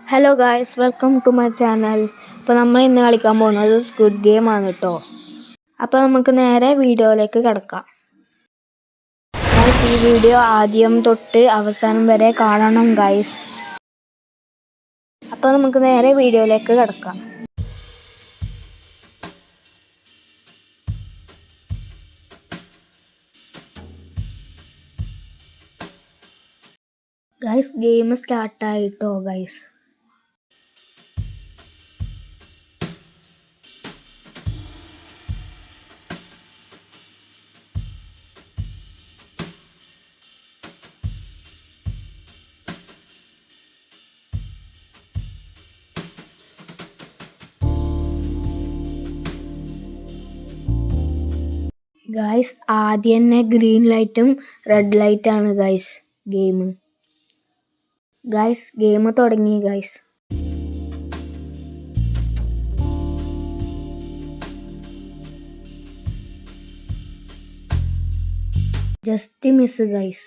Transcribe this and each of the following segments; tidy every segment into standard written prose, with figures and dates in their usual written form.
Hello guys, welcome to my channel. അപ്പോൾ നമ്മൾ ഇന്ന് കളിക്കാൻ പോകുന്നത് സ്ക്വിഡ് ഗെയിം ആണ് കേട്ടോ. അപ്പോൾ നമുക്ക് നേരെ വീഡിയോയിലേക്ക് കിടക്കാം. ഈ വീഡിയോ ആദ്യം തൊട്ട് അവസാനം വരെ കാണണം ഗായ്സ്. അപ്പോൾ നമുക്ക് നേരെ വീഡിയോയിലേക്ക് കിടക്കാം. ഗായ്സ്, ഗെയിം സ്റ്റാർട്ടായിട്ടോ ഗായ്സ്. ഗായ്സ്, ആദ്യം തന്നെ ഗ്രീൻ ലൈറ്റും റെഡ് ലൈറ്റാണ് ഗായ്സ് ഗെയിം. ഗായ്സ്, ഗെയിം തുടങ്ങി guys. Just miss guys.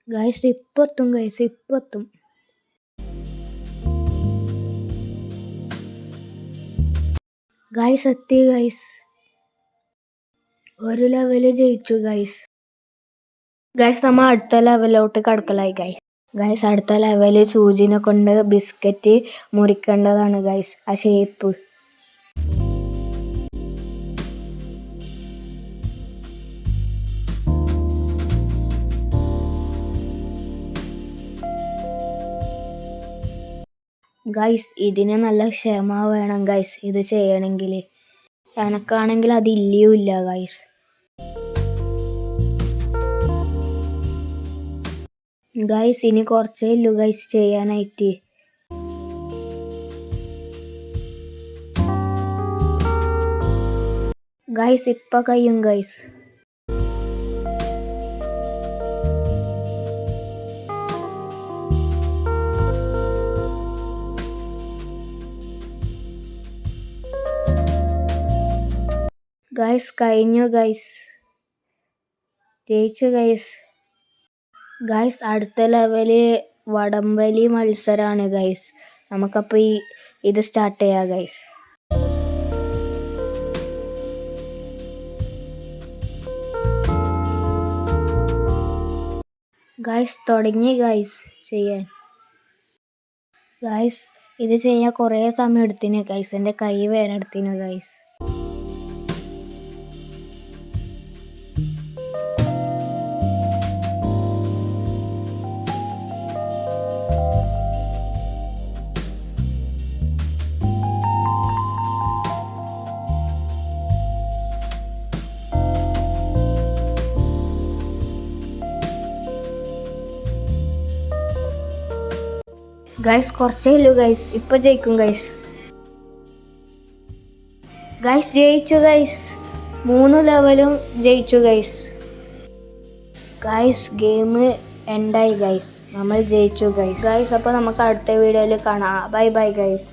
Guys, ഇപ്പെത്തും ഗായ്സ്, ഇപ്പെത്തും. ഗായ്സ്, എത്തി ഗായ്സ്. ഒരു ലെവല് ജയിച്ചു ഗായ്സ്. ഗായ്സ്, നമ്മൾ അടുത്ത ലെവലിലോട്ട് കടക്കലായി ഗായ്സ്. ഗായ്സ്, അടുത്ത ലെവല് സൂചിനെ കൊണ്ട് ബിസ്ക്കറ്റ് മുറിക്കേണ്ടതാണ് ഗായ്സ്, ആ ഷേപ്പ്. ഗായ്സ്, ഇതിന് നല്ല ക്ഷമ വേണം ഗായ്സ് ഇത് ചെയ്യണമെങ്കിൽ. എനക്കാണെങ്കിൽ അതില്ലയുമില്ല ഗായ്സ്. ഗായ്സ്, ഇനി കുറച്ചേ ഉള്ളൂ ഗായ്സ് ചെയ്യാനായിട്ട്. ഗായ്സ്, ഇപ്പം കഴിയും ഗായ്സ്. ഗായ്സ്, കഴിഞ്ഞു ഗായ്സ്, ജയിച്ചു ഗായ്സ്. ഗായ്സ്, അടുത്ത ലെവല് വടംവലി മത്സരമാണ് ഗായ്സ്. നമുക്കപ്പോൾ ഇത് സ്റ്റാർട്ട് ചെയ്യാം ഗായ്സ്. ഗായ്സ്, തുടങ്ങി ഗായ്സ് ചെയ്യാൻ. ഗായ്സ്, ഇത് ചെയ്യാൻ കുറേ സമയം എടുത്തിന് ഗായ്സ്. എൻ്റെ കൈ വേദന ഗായ്സ്. ഗായ്സ്, കുറച്ചേ ഉള്ളൂ ഗായ്സ്, ഇപ്പം ജയിക്കും ഗായ്സ്. ഗായ്സ്, ജയിച്ചു ഗായ്സ്. 3 ലെവലും ജയിച്ചു ഗായ്സ്. ഗായ്സ്, ഗെയിം എൻഡായി ഗായ്സ്. നമ്മൾ ജയിച്ചു ഗായ്സ്. ഗായ്സ്, അപ്പോൾ നമുക്ക് അടുത്ത വീഡിയോയിൽ കാണാം. Bye bye guys.